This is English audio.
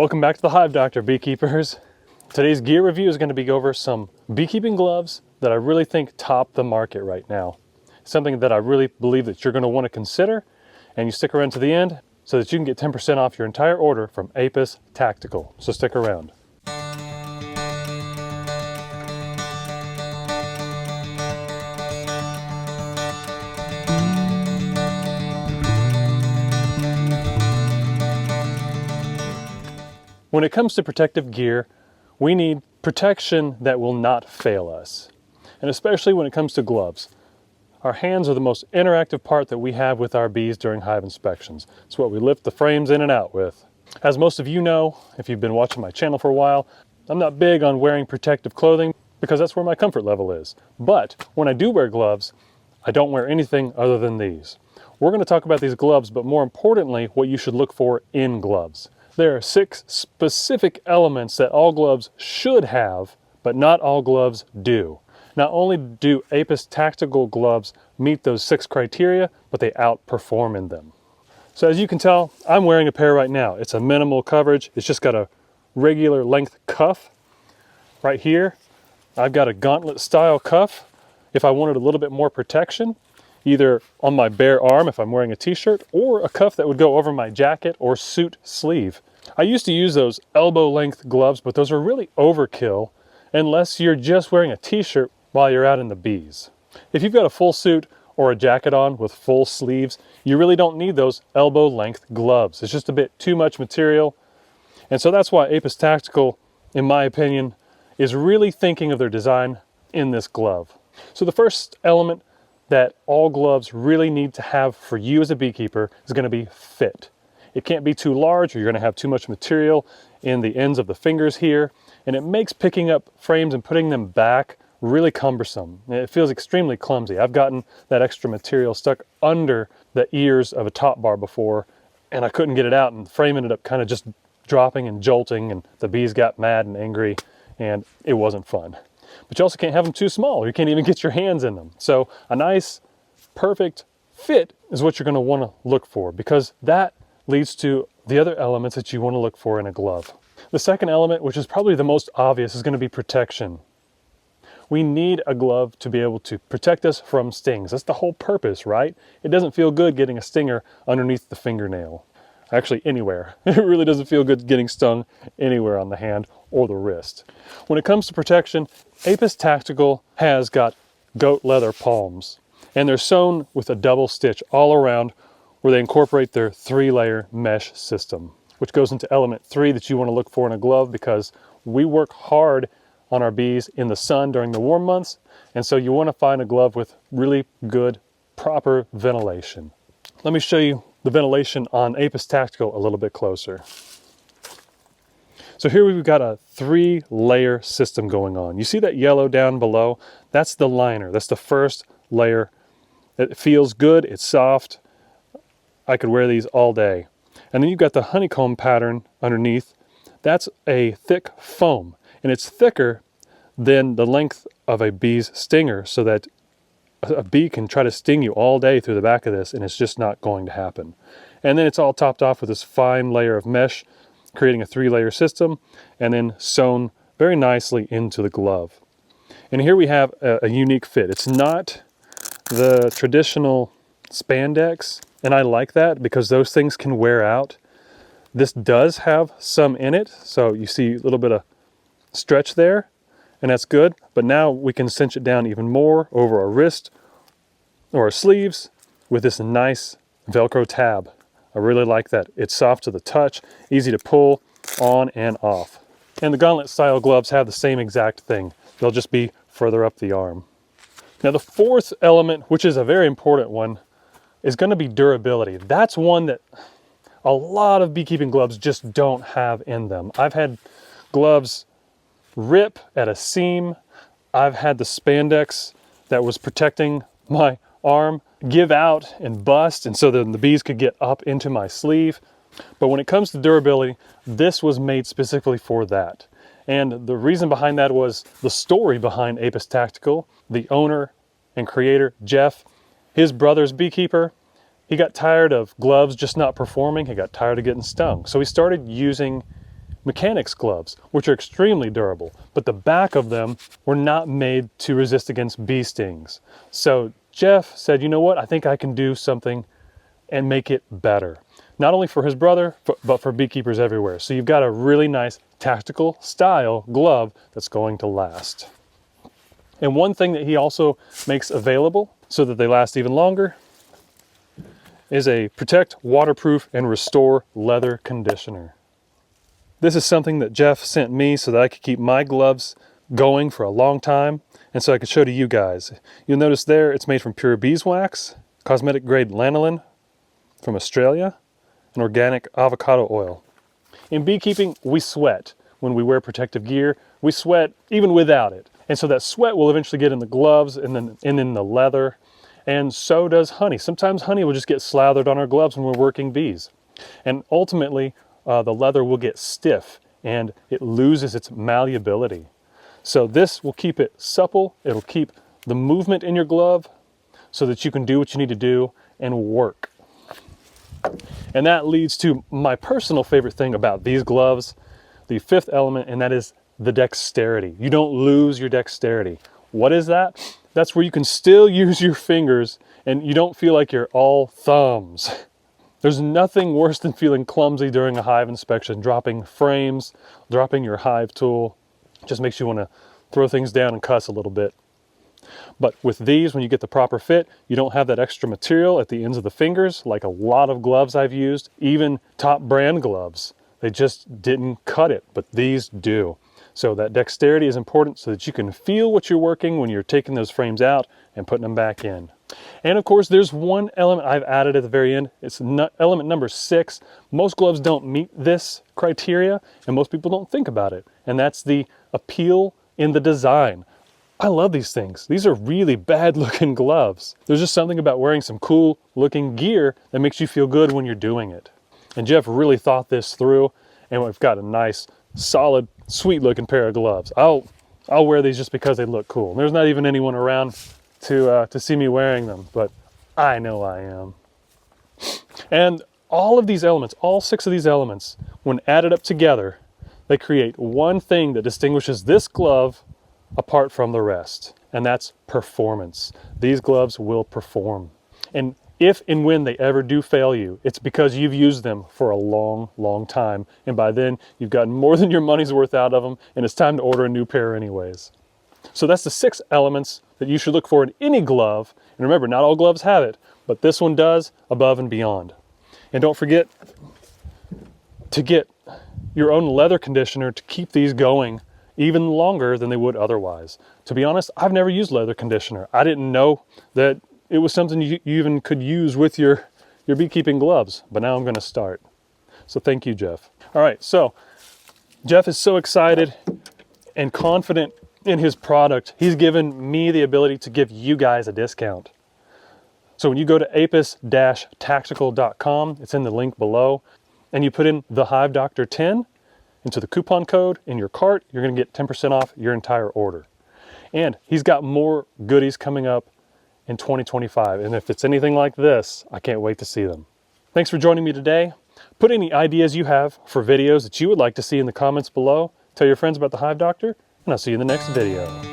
Welcome back to the Hive Doctor, beekeepers. Today's gear review is going to be over some beekeeping gloves that I really think top the market right now. Something that I really believe that you're going to want to consider, and you stick around to the end so that you can get 10% off your entire order from Apis Tactical. So stick around. When it comes to protective gear, we need protection that will not fail us. And especially when it comes to gloves. Our hands are the most interactive part that we have with our bees during hive inspections. It's what we lift the frames in and out with. As most of you know, if you've been watching my channel for a while, I'm not big on wearing protective clothing because that's where my comfort level is. But when I do wear gloves, I don't wear anything other than these. We're going to talk about these gloves, but more importantly, what you should look for in gloves. There are 6 specific elements that all gloves should have, but not all gloves do. Not only do Apis Tactical gloves meet those 6 criteria, but they outperform in them. So as you can tell, I'm wearing a pair right now. It's a minimal coverage. It's just got a regular length cuff. Right here, I've got a gauntlet style cuff if I wanted a little bit more protection, either on my bare arm if I'm wearing a t-shirt, or a cuff that would go over my jacket or suit sleeve. I used to use those elbow length gloves, but those are really overkill unless you're just wearing a t-shirt while you're out in the bees. If you've got a full suit or a jacket on with full sleeves, you really don't need those elbow length gloves. It's just a bit too much material. And so that's why Apis Tactical, in my opinion, is really thinking of their design in this glove. So the first element that all gloves really need to have for you as a beekeeper is going to be fit. It can't be too large or you're going to have too much material in the ends of the fingers here, and it makes picking up frames and putting them back really cumbersome. It feels extremely clumsy. I've gotten that extra material stuck under the ears of a top bar before, and I couldn't get it out, and the frame ended up kind of just dropping and jolting, and the bees got mad and angry, and it wasn't fun. But you also can't have them too small, or you can't even get your hands in them. So a nice, perfect fit is what you're going to want to look for, because that leads to the other elements that you want to look for in a glove. The second element, which is probably the most obvious, is going to be protection. We need a glove to be able to protect us from stings. That's the whole purpose, right? It doesn't feel good getting a stinger underneath the fingernail. Actually, anywhere. It really doesn't feel good getting stung anywhere on the hand or the wrist. When it comes to protection, Apis Tactical has got goat leather palms, and they're sewn with a double stitch all around where they incorporate their 3-layer mesh system, which goes into element 3 that you want to look for in a glove, because we work hard on our bees in the sun during the warm months, and so you want to find a glove with really good, proper ventilation. Let me show you the ventilation on Apis Tactical a little bit closer. So here we've got a 3-layer system going on. You see that yellow down below? That's the liner. That's the first layer. It feels good, it's soft. I could wear these all day. And then you've got the honeycomb pattern underneath. That's a thick foam, and it's thicker than the length of a bee's stinger, so that a bee can try to sting you all day through the back of this, and it's just not going to happen. And then it's all topped off with this fine layer of mesh, creating a 3-layer system, and then sewn very nicely into the glove. And here we have a unique fit. It's not the traditional spandex, and I like that because those things can wear out. This does have some in it, so you see a little bit of stretch there, and that's good. But now we can cinch it down even more over our wrist or our sleeves with this nice Velcro tab. I really like that. It's soft to the touch, easy to pull on and off. And the gauntlet style gloves have the same exact thing. They'll just be further up the arm. Now the fourth element, which is a very important one, is going to be durability. That's one that a lot of beekeeping gloves just don't have in them. I've had gloves rip at a seam. I've had the spandex that was protecting my arm give out and bust, and so then the bees could get up into my sleeve. But when it comes to durability, this was made specifically for that. And the reason behind that was the story behind Apis Tactical. The owner and creator, Jeff, his brother's beekeeper, he got tired of gloves just not performing. He got tired of getting stung. So he started using mechanics gloves, which are extremely durable, but the back of them were not made to resist against bee stings. So Jeff said, you know what, I think I can do something and make it better. Not only for his brother, but for beekeepers everywhere. So you've got a really nice tactical style glove that's going to last. And one thing that he also makes available so that they last even longer is a Protect, Waterproof, and Restore leather conditioner. This is something that Jeff sent me so that I could keep my gloves going for a long time and so I could show to you guys. You'll notice there it's made from pure beeswax, cosmetic grade lanolin from Australia, and organic avocado oil. In beekeeping, we sweat when we wear protective gear. We sweat even without it. And so that sweat will eventually get in the gloves and then in the leather. And so does honey. Sometimes honey will just get slathered on our gloves when we're working bees. And ultimately, the leather will get stiff and it loses its malleability. So this will keep it supple. It'll keep the movement in your glove so that you can do what you need to do and work. And that leads to my personal favorite thing about these gloves, the fifth element, and that is the dexterity. You don't lose your dexterity. What is that? That's where you can still use your fingers and you don't feel like you're all thumbs. There's nothing worse than feeling clumsy during a hive inspection, dropping frames, dropping your hive tool. It just makes you want to throw things down and cuss a little bit. But with these, when you get the proper fit, you don't have that extra material at the ends of the fingers, like a lot of gloves I've used, even top brand gloves. They just didn't cut it, but these do. So that dexterity is important so that you can feel what you're working when you're taking those frames out and putting them back in. And of course, there's one element I've added at the very end. It's element number 6. Most gloves don't meet this criteria, and most people don't think about it. And that's the appeal in the design. I love these things. These are really bad looking gloves. There's just something about wearing some cool looking gear that makes you feel good when you're doing it. And Jeff really thought this through, and we've got a nice, solid, sweet looking pair of gloves. I'll wear these just because they look cool. There's not even anyone around to see me wearing them, but I know I am. And all of these elements, all 6 of these elements, when added up together, they create one thing that distinguishes this glove apart from the rest, and that's performance. These gloves will perform. And if and when they ever do fail you, it's because you've used them for a long, long time, and by then you've gotten more than your money's worth out of them, and it's time to order a new pair anyways. So that's the 6 elements that you should look for in any glove. And remember, not all gloves have it, but this one does, above and beyond. And don't forget to get your own leather conditioner to keep these going even longer than they would otherwise. To be honest, I've never used leather conditioner. I didn't know that it was something you even could use with your beekeeping gloves, but now I'm going to start. So thank you, Jeff. All right, so Jeff is so excited and confident in his product, he's given me the ability to give you guys a discount. So when you go to apis-tactical.com, it's in the link below, and you put in the Hive Doctor 10 into the coupon code in your cart, you're going to get 10% off your entire order. And he's got more goodies coming up in 2025. And if it's anything like this, I can't wait to see them. Thanks for joining me today. Put any ideas you have for videos that you would like to see in the comments below. Tell your friends about the Hive Doctor, and I'll see you in the next video.